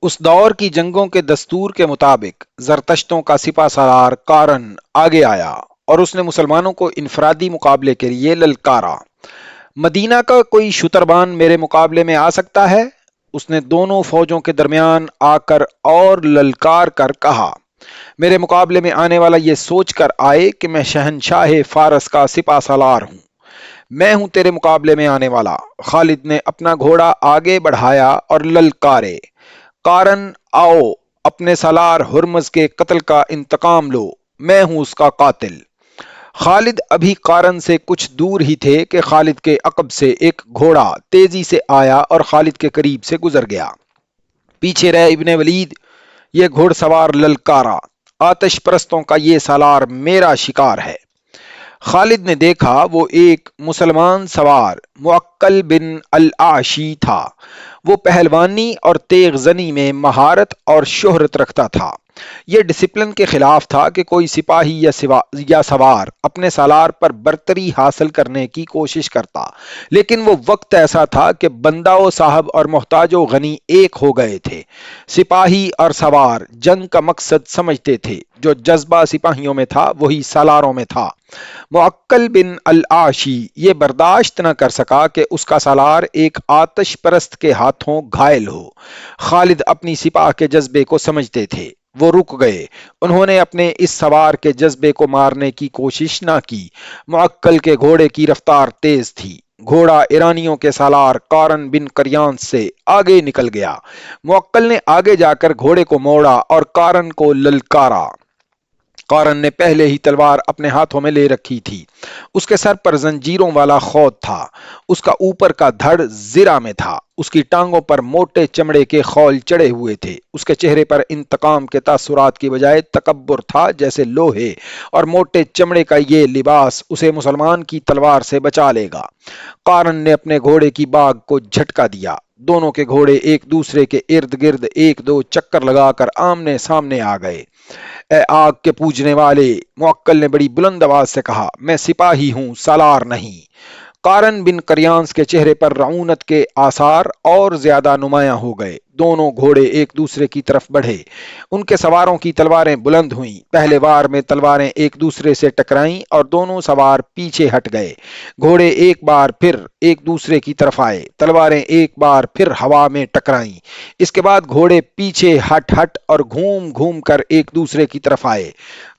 اس دور کی جنگوں کے دستور کے مطابق زرتشتوں کا سپہ سالار کارن آگے آیا اور اس نے مسلمانوں کو انفرادی مقابلے کے لیے للکارا۔ مدینہ کا کوئی شتربان میرے مقابلے میں آ سکتا ہے؟ اس نے دونوں فوجوں کے درمیان آ کر اور للکار کر کہا۔ میرے مقابلے میں آنے والا یہ سوچ کر آئے کہ میں شہنشاہ فارس کا سپہ سالار ہوں۔ میں ہوں تیرے مقابلے میں آنے والا۔ خالد نے اپنا گھوڑا آگے بڑھایا اور للکارے، کارن آؤ، اپنے سالار ہرمز کے قتل کا انتقام لو، میں ہوں اس کا قاتل۔ خالد ابھی قارن سے کچھ دور ہی تھے کہ خالد کے عقب سے ایک گھوڑا تیزی سے آیا اور خالد کے قریب سے گزر گیا۔ پیچھے رہ ابن ولید، یہ گھوڑ سوار للکارا، آتش پرستوں کا یہ سالار میرا شکار ہے۔ خالد نے دیکھا وہ ایک مسلمان سوار معقل بن الاعشی تھا۔ وہ پہلوانی اور تیغ زنی میں مہارت اور شہرت رکھتا تھا۔ یہ ڈسپلن کے خلاف تھا کہ کوئی سپاہی یا سوار اپنے سالار پر برتری حاصل کرنے کی کوشش کرتا، لیکن وہ وقت ایسا تھا کہ بندہ و صاحب اور محتاج و غنی ایک ہو گئے تھے۔ سپاہی اور سوار جنگ کا مقصد سمجھتے تھے، جو جذبہ سپاہیوں میں تھا وہی سالاروں میں تھا۔ معقل بن الاعشی یہ برداشت نہ کر سکا کہ اس کا سالار ایک آتش پرست کے ہاتھوں گھائل ہو۔ خالد اپنی سپاہ کے جذبے کو سمجھتے تھے۔ وہ رک گئے۔ انہوں نے اپنے اس سوار کے جذبے کو مارنے کی کوشش نہ کی۔ معقل کے گھوڑے کی رفتار تیز تھی۔ گھوڑا ایرانیوں کے سالار کارن بن کریانس سے آگے نکل گیا۔ معقل نے آگے جا کر گھوڑے کو موڑا اور کارن کو للکارا۔ کارن نے پہلے ہی تلوار اپنے ہاتھوں میں لے رکھی تھی۔ اس کے سر پر زنجیروں والا خود تھا۔ اس کا اوپر کا دھڑ زرہ میں تھا۔ اس کی ٹانگوں پر موٹے چمڑے کے خول چڑھے ہوئے تھے۔ اس کے چہرے پر انتقام کے تاثرات کی بجائے تکبر تھا، جیسے لوہے اور موٹے چمڑے کا یہ لباس اسے مسلمان کی تلوار سے بچا لے گا۔ کارن نے اپنے گھوڑے کی باگ کو جھٹکا دیا۔ دونوں کے گھوڑے ایک دوسرے کے ارد گرد ایک دو چکر لگا کر آمنے سامنے آ گئے۔ اے آگ کے پوجنے والے، معقل نے بڑی بلند آواز سے کہا، میں سپاہی ہوں، سالار نہیں۔ کارن بن کریانس کے چہرے پر رعونت کے آثار اور زیادہ نمایاں ہو گئے۔ دونوں گھوڑے ایک دوسرے کی طرف بڑھے۔ ان کے سواروں کی تلواریں بلند ہوئیں۔ پہلے وار میں تلواریں ایک دوسرے سے ٹکرائیں اور دونوں سوار پیچھے ہٹ گئے۔ گھوڑے ایک بار پھر ایک دوسرے کی طرف آئے۔ تلواریں ایک بار پھر ہوا میں ٹکرائیں۔ اس کے بعد گھوڑے پیچھے ہٹ ہٹ اور گھوم گھوم کر ایک دوسرے کی طرف آئے۔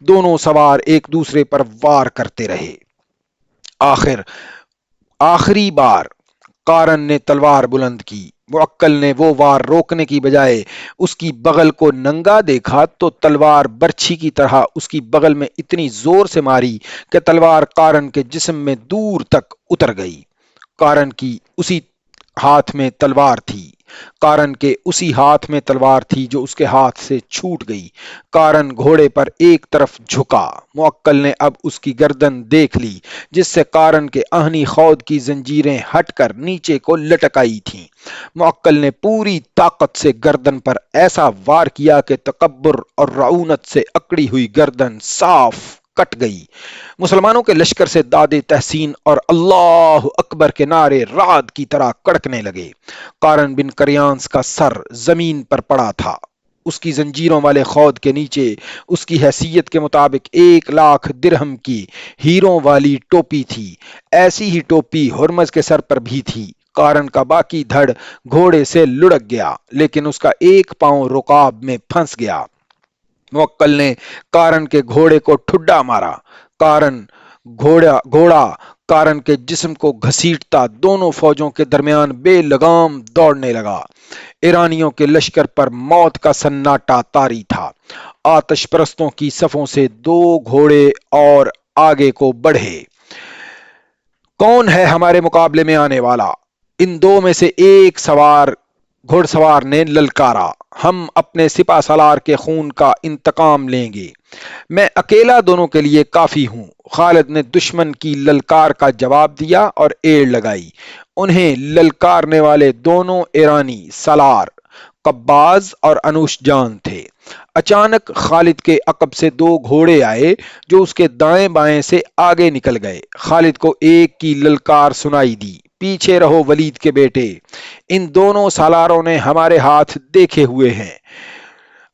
دونوں سوار ایک دوسرے پر وار کرتے رہے۔ آخری بار کارن نے تلوار بلند کی۔ معقل نے وہ وار روکنے کی بجائے اس کی بغل کو ننگا دیکھا تو تلوار برچھی کی طرح اس کی بغل میں اتنی زور سے ماری کہ تلوار کارن کے جسم میں دور تک اتر گئی۔ کارن کی اسی ہاتھ میں تلوار تھی۔ کارن کے اسی ہاتھ میں تلوار تھی جو اس کے ہاتھ سے چھوٹ گئی۔ کارن گھوڑے پر ایک طرف جھکا۔ معقل نے اب اس کی گردن دیکھ لی، جس سے کارن کے آہنی خود کی زنجیریں ہٹ کر نیچے کو لٹک آئی تھیں۔ معقل نے پوری طاقت سے گردن پر ایسا وار کیا کہ تکبر اور رعونت سے اکڑی ہوئی گردن صاف کٹ گئی۔ مسلمانوں کے لشکر سے داد تحسین اور اللہ اکبر کے نعرے رعد کی طرح کڑکنے لگے۔ کارن بن کریانس کا سر زمین پر پڑا تھا۔ اس کی زنجیروں والے خود کے نیچے اس کی حیثیت کے مطابق 1,00,000 درہم کی ہیروں والی ٹوپی تھی۔ ایسی ہی ٹوپی ہرمز کے سر پر بھی تھی۔ کارن کا باقی دھڑ گھوڑے سے لڑک گیا، لیکن اس کا ایک پاؤں رکاب میں پھنس گیا۔ معقل نے کارن کے گھوڑے کو ٹھڈا مارا۔ گھوڑا کارن کے جسم کو گھسیٹتا دونوں فوجوں کے درمیان بے لگام دوڑنے لگا۔ ایرانیوں کے لشکر پر موت کا سناٹا طاری تھا۔ آتش پرستوں کی صفوں سے 2 گھوڑے اور آگے کو بڑھے۔ کون ہے ہمارے مقابلے میں آنے والا؟ ان 2 میں سے ایک گھڑ سوار نے للکارا۔ ہم اپنے سپہ سالار کے خون کا انتقام لیں گے۔ میں اکیلا دونوں کے لیے کافی ہوں۔ خالد نے دشمن کی للکار کا جواب دیا اور ایڑ لگائی۔ انہیں للکارنے والے دونوں ایرانی سالار قباز اور انوش جان تھے۔ اچانک خالد کے عقب سے 2 گھوڑے آئے جو اس کے دائیں بائیں سے آگے نکل گئے۔ خالد کو ایک کی للکار سنائی دی۔ پیچھے رہو ولید کے بیٹے، ان دونوں سالاروں نے ہمارے ہاتھ دیکھے ہوئے ہیں،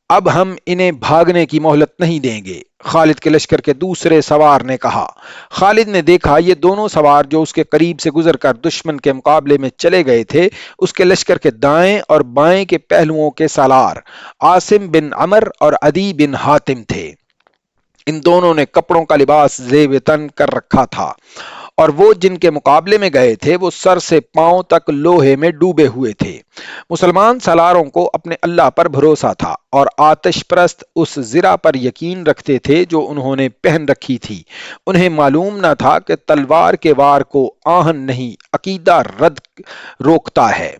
اب ہم انہیں بھاگنے کی مہلت نہیں دیں گے۔ خالد کے لشکر کے دوسرے سوار نے کہا۔ خالد نے دیکھا یہ دونوں سوار جو اس کے قریب سے گزر کر دشمن کے مقابلے میں چلے گئے تھے، اس کے لشکر کے دائیں اور بائیں کے پہلوؤں کے سالار عاصم بن عمر اور عدی بن حاتم تھے۔ ان دونوں نے کپڑوں کا لباس زیب تن کر رکھا تھا، اور وہ جن کے مقابلے میں گئے تھے وہ سر سے پاؤں تک لوہے میں ڈوبے ہوئے تھے۔ مسلمان سالاروں کو اپنے اللہ پر بھروسہ تھا اور آتش پرست اس زرہ پر یقین رکھتے تھے جو انہوں نے پہن رکھی تھی۔ انہیں معلوم نہ تھا کہ تلوار کے وار کو آہن نہیں، عقیدہ رد روکتا ہے۔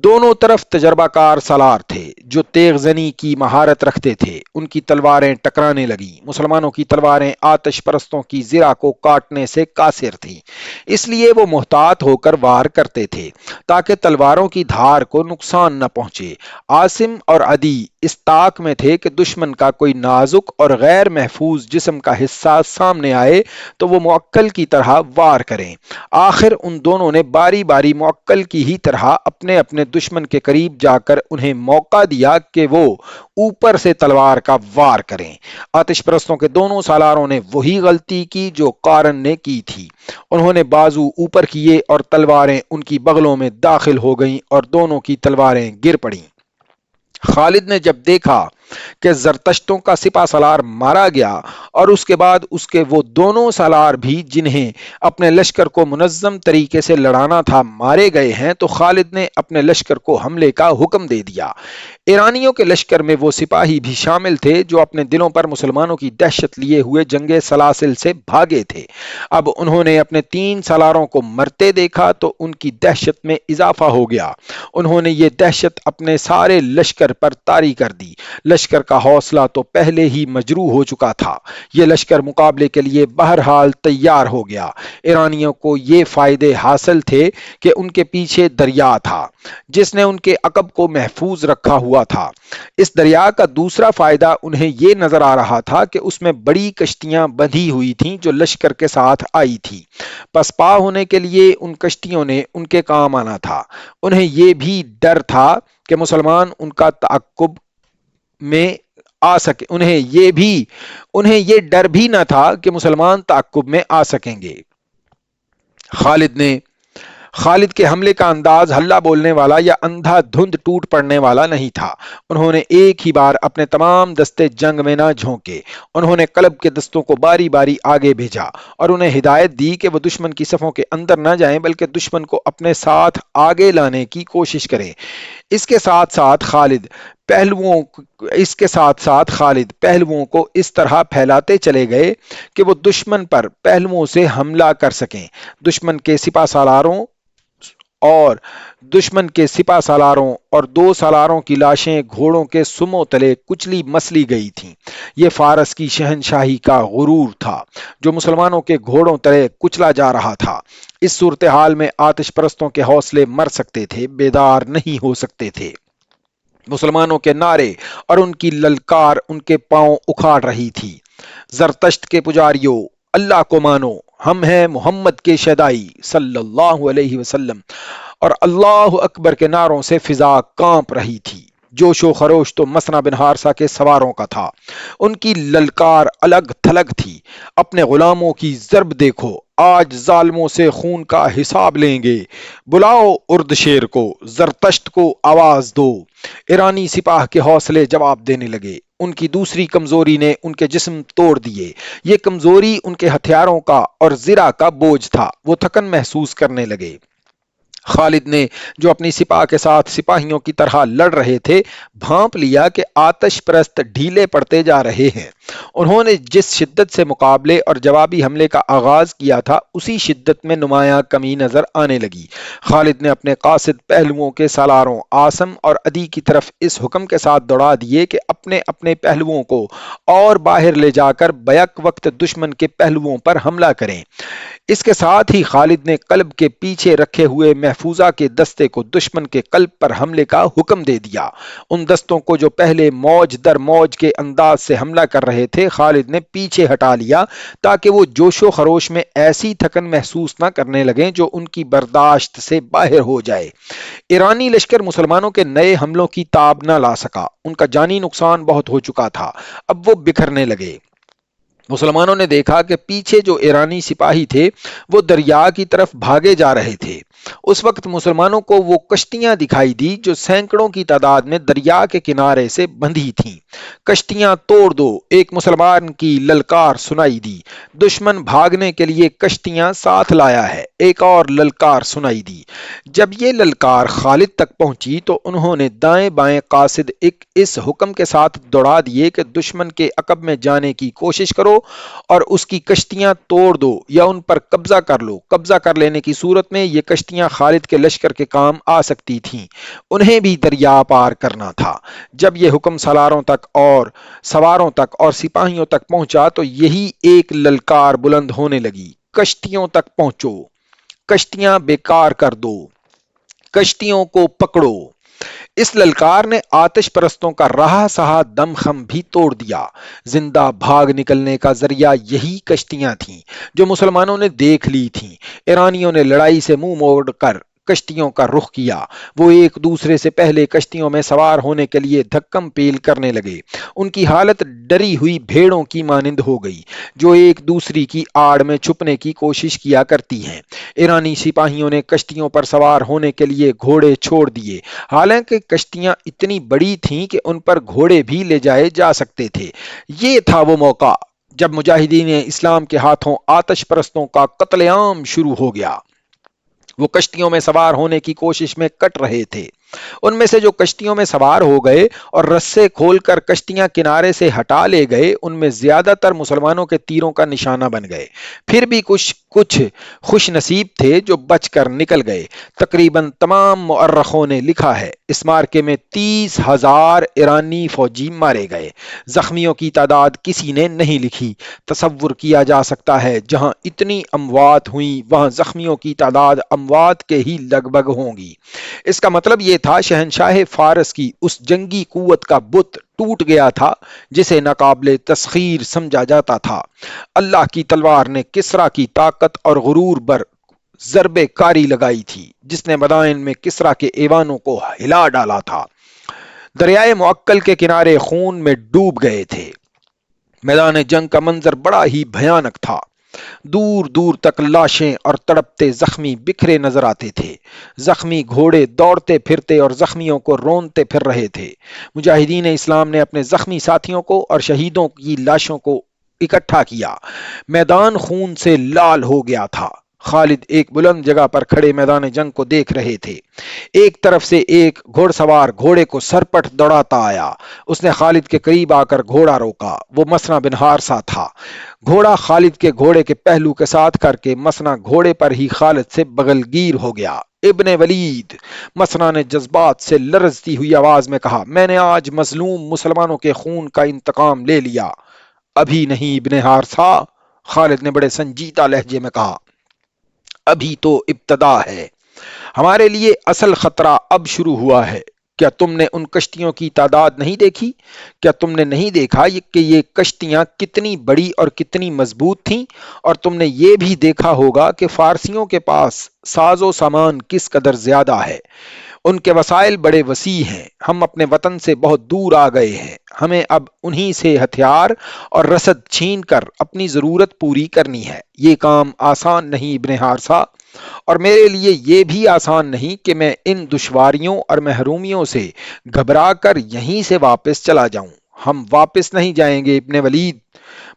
دونوں طرف تجربہ کار سالار تھے جو تیغ زنی کی مہارت رکھتے تھے۔ ان کی تلواریں ٹکرانے لگیں۔ مسلمانوں کی تلواریں آتش پرستوں کی زرہ کو کاٹنے سے قاصر تھیں، اس لیے وہ محتاط ہو کر وار کرتے تھے تاکہ تلواروں کی دھار کو نقصان نہ پہنچے۔ عاصم اور عدی اس طاق میں تھے کہ دشمن کا کوئی نازک اور غیر محفوظ جسم کا حصہ سامنے آئے تو وہ معقل کی طرح وار کریں۔ آخر ان دونوں نے باری باری معقل کی ہی طرح اپنے اپنے دشمن کے قریب جا کر انہیں موقع دیا کہ وہ اوپر سے تلوار کا وار کریں۔ آتش پرستوں کے دونوں سالاروں نے وہی غلطی کی جو قارن نے کی تھی۔ انہوں نے بازو اوپر کیے اور تلواریں ان کی بغلوں میں داخل ہو گئیں اور دونوں کی تلواریں گر پڑیں۔ خالد نے جب دیکھا کہ زرتشتوں کا سپہ سالار مارا گیا اور اس کے بعد اس کے وہ دونوں سالار بھی جنہیں اپنے لشکر کو منظم طریقے سے لڑانا تھا مارے گئے ہیں، تو خالد نے اپنے لشکر کو حملے کا حکم دے دیا۔ ایرانیوں کے لشکر میں وہ سپاہی بھی شامل تھے جو اپنے دلوں پر مسلمانوں کی دہشت لیے ہوئے جنگ سلاسل سے بھاگے تھے۔ اب انہوں نے اپنے 3 سالاروں کو مرتے دیکھا تو ان کی دہشت میں اضافہ ہو گیا۔ انہوں نے یہ دہشت اپنے سارے لشکر پر طاری کر دی۔ لشکر کا حوصلہ تو پہلے ہی مجروح ہو چکا تھا، یہ لشکر مقابلے کے لیے بہرحال تیار ہو گیا۔ ایرانیوں کو یہ فائدے حاصل تھے کہ ان کے پیچھے دریا تھا جس نے ان کے عقب کو محفوظ رکھا ہوا تھا۔ اس دریا کا دوسرا فائدہ انہیں یہ نظر آ رہا تھا کہ اس میں بڑی کشتیاں بندھی ہوئی تھیں جو لشکر کے ساتھ آئی تھی، پس پا ہونے کے لیے ان کشتیوں نے ان کے کام آنا تھا۔ انہیں یہ بھی ڈر تھا کہ مسلمان ان کا تعقب میں آ سکے، انہیں یہ ڈر بھی نہ تھا کہ مسلمان تعقب میں آ سکیں گے۔ خالد کے حملے کا انداز ہلہ بولنے والا یا اندھا دھند ٹوٹ پڑنے والا نہیں تھا۔ انہوں نے ایک ہی بار اپنے تمام دستے جنگ میں نہ جھونکے۔ انہوں نے قلب کے دستوں کو باری باری آگے بھیجا اور انہیں ہدایت دی کہ وہ دشمن کی صفوں کے اندر نہ جائیں بلکہ دشمن کو اپنے ساتھ آگے لانے کی کوشش کریں۔ اس کے ساتھ ساتھ خالد پہلوؤں کو اس طرح پھیلاتے چلے گئے کہ وہ دشمن پر پہلوؤں سے حملہ کر سکیں۔ دشمن کے سپہ سالاروں اور 2 سالاروں کی لاشیں گھوڑوں کے سموں تلے کچلی مسلی گئی تھیں۔ یہ فارس کی شہنشاہی کا غرور تھا جو مسلمانوں کے گھوڑوں تلے کچلا جا رہا تھا۔ اس صورتحال میں آتش پرستوں کے حوصلے مر سکتے تھے، بیدار نہیں ہو سکتے تھے۔ مسلمانوں کے نعرے اور ان کی للکار ان کے پاؤں اکھاڑ رہی تھی۔ زرتشت کے پجاریوں، اللہ کو مانو، ہم ہیں محمد کے شیدائی صلی اللہ علیہ وسلم، اور اللہ اکبر کے نعروں سے فضا کانپ رہی تھی۔ جوش و خروش تو مسنا بن حارثہ کے سواروں کا تھا۔ ان کی للکار الگ تھلگ تھی، اپنے غلاموں کی ضرب دیکھو، آج ظالموں سے خون کا حساب لیں گے، بلاؤ ارد شیر کو، زرتشت کو آواز دو۔ ایرانی سپاہ کے حوصلے جواب دینے لگے۔ ان کی دوسری کمزوری نے ان کے جسم توڑ دیے۔ یہ کمزوری ان کے ہتھیاروں کا اور زرہ کا بوجھ تھا، وہ تھکن محسوس کرنے لگے۔ خالد نے جو اپنی سپاہ کے ساتھ سپاہیوں کی طرح لڑ رہے تھے بھانپ لیا کہ آتش پرست ڈھیلے پڑتے جا رہے ہیں۔ انہوں نے جس شدت سے مقابلے اور جوابی حملے کا آغاز کیا تھا اسی شدت میں نمایاں کمی نظر آنے لگی۔ خالد نے اپنے قاصد پہلوؤں کے سالاروں عاصم اور عدی کی طرف اس حکم کے ساتھ دوڑا دیے کہ اپنے اپنے پہلوؤں کو اور باہر لے جا کر بیک وقت دشمن کے پہلوؤں پر حملہ کریں۔ اس کے ساتھ ہی خالد نے قلب کے پیچھے رکھے ہوئے محفوظہ کے دستے کو دشمن کے قلب پر حملے کا حکم دے دیا۔ ان دستوں کو جو پہلے موج در موج کے انداز سے حملہ کر رہے تھے خالد نے پیچھے ہٹا لیا تاکہ وہ جوش و خروش میں ایسی تھکن محسوس نہ کرنے لگیں جو ان کی برداشت سے باہر ہو جائے۔ ایرانی لشکر مسلمانوں کے نئے حملوں کی تاب نہ لا سکا، ان کا جانی نقصان بہت ہو چکا تھا، اب وہ بکھرنے لگے۔ مسلمانوں نے دیکھا کہ پیچھے جو ایرانی سپاہی تھے وہ دریا کی طرف بھاگے جا رہے تھے۔ اس وقت مسلمانوں کو وہ کشتیاں دکھائی دی جو سینکڑوں کی تعداد میں دریا کے کنارے سے بندھی تھیں۔ کشتیاں توڑ دو، ایک مسلمان کی للکار سنائی دی۔ دشمن بھاگنے کے لیے کشتیاں ساتھ لایا ہے، ایک اور للکار سنائی دی۔ جب یہ للکار خالد تک پہنچی تو انہوں نے دائیں بائیں قاصد اس حکم کے ساتھ دوڑا دیے کہ دشمن کے عقب میں جانے کی کوشش کرو اور اس کی کشتیاں توڑ دو یا ان پر قبضہ کر لو۔ قبضہ کر لینے کی صورت میں یہ کشتیاں خالد کے لشکر کے کام آ سکتی تھیں، انہیں بھی دریا پار کرنا تھا۔ جب یہ حکم سالاروں تک اور سواروں تک اور سپاہیوں تک پہنچا تو یہی ایک للکار بلند ہونے لگی، کشتیوں تک پہنچو، کشتیاں بیکار کر دو، کشتیوں کو پکڑو۔ اس للکار نے آتش پرستوں کا رہا سہا دم خم بھی توڑ دیا۔ زندہ بھاگ نکلنے کا ذریعہ یہی کشتیاں تھیں جو مسلمانوں نے دیکھ لی تھیں۔ ایرانیوں نے لڑائی سے منہ موڑ کر کشتیوں کا رخ کیا۔ وہ ایک دوسرے سے پہلے کشتیوں میں سوار ہونے کے لیے دھکم پیل کرنے لگے۔ ان کی حالت ڈری ہوئی بھیڑوں کی مانند ہو گئی جو ایک دوسری کی آڑ میں چھپنے کی کوشش کیا کرتی ہیں۔ ایرانی سپاہیوں نے کشتیوں پر سوار ہونے کے لیے گھوڑے چھوڑ دیے، حالانکہ کشتیاں اتنی بڑی تھیں کہ ان پر گھوڑے بھی لے جائے جا سکتے تھے۔ یہ تھا وہ موقع جب مجاہدین اسلام کے ہاتھوں آتش پرستوں کا قتل عام شروع ہو گیا۔ وہ کشتیوں میں سوار ہونے کی کوشش میں کٹ رہے تھے۔ ان میں سے جو کشتیوں میں سوار ہو گئے اور رسے کھول کر کشتیاں کنارے سے ہٹا لے گئے، ان میں زیادہ تر مسلمانوں کے تیروں کا نشانہ بن گئے۔ پھر بھی کچھ خوش نصیب تھے جو بچ کر نکل گئے۔ تقریباً تمام مورخوں نے لکھا ہے اس مارکے میں 30,000 ایرانی فوجی مارے گئے۔ زخمیوں کی تعداد کسی نے نہیں لکھی۔ تصور کیا جا سکتا ہے جہاں اتنی اموات ہوئیں وہاں زخمیوں کی تعداد اموات کے ہی لگ بھگ ہوں گی۔ اس کا مطلب یہ تھا شہنشاہ فارس کی اس جنگی قوت کا بت ٹوٹ گیا تھا جسے ناقابل تسخیر سمجھا جاتا تھا۔ اللہ کی تلوار نے کسریٰ کی طاقت اور غرور پر ضرب کاری لگائی تھی جس نے مدائن میں کسریٰ کے ایوانوں کو ہلا ڈالا تھا۔ دریائے معقل کے کنارے خون میں ڈوب گئے تھے۔ میدان جنگ کا منظر بڑا ہی بھیانک تھا۔ دور دور تک لاشیں اور تڑپتے زخمی بکھرے نظر آتے تھے۔ زخمی گھوڑے دوڑتے پھرتے اور زخمیوں کو رونتے پھر رہے تھے۔ مجاہدین اسلام نے اپنے زخمی ساتھیوں کو اور شہیدوں کی لاشوں کو اکٹھا کیا۔ میدان خون سے لال ہو گیا تھا۔ خالد ایک بلند جگہ پر کھڑے میدان جنگ کو دیکھ رہے تھے۔ ایک طرف سے ایک گھوڑ سوار گھوڑے کو سرپٹ دوڑاتا آیا۔ اس نے خالد کے قریب آ کر گھوڑا روکا۔ وہ مسنا بن حارثہ تھا۔ گھوڑا خالد کے گھوڑے کے پہلو کے ساتھ کر کے مسنا گھوڑے پر ہی خالد سے بغل گیر ہو گیا۔ ابن ولید، مسنا نے جذبات سے لرزتی ہوئی آواز میں کہا، میں نے آج مظلوم مسلمانوں کے خون کا انتقام لے لیا۔ ابھی نہیں ابن حارثہ، خالد نے بڑے سنجیدہ لہجے میں کہا، ابھی تو ابتدا ہے، ہمارے لیے اصل خطرہ اب شروع ہوا ہے۔ کیا تم نے ان کشتیوں کی تعداد نہیں دیکھی؟ کیا تم نے نہیں دیکھا کہ یہ کشتیاں کتنی بڑی اور کتنی مضبوط تھیں؟ اور تم نے یہ بھی دیکھا ہوگا کہ فارسیوں کے پاس ساز و سامان کس قدر زیادہ ہے۔ ان کے وسائل بڑے وسیع ہیں۔ ہم اپنے وطن سے بہت دور آ گئے ہیں۔ ہمیں اب انہی سے ہتھیار اور رسد چھین کر اپنی ضرورت پوری کرنی ہے۔ یہ کام آسان نہیں ابن حارثہ، اور میرے لیے یہ بھی آسان نہیں کہ میں ان دشواریوں اور محرومیوں سے گھبرا کر یہیں سے واپس چلا جاؤں۔ ہم واپس نہیں جائیں گے ابن ولید،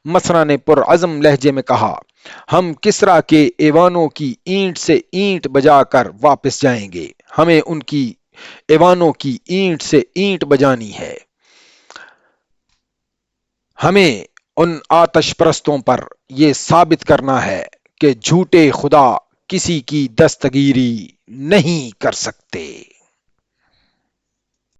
مسنا نے پرعزم لہجے میں کہا، ہم کسریٰ کے ایوانوں کی اینٹ سے اینٹ بجا کر واپس جائیں گے۔ ہمیں ان کی ایوانوں کی اینٹ سے اینٹ بجانی ہے۔ ہمیں ان آتش پرستوں پر یہ ثابت کرنا ہے کہ جھوٹے خدا کسی کی دستگیری نہیں کر سکتے۔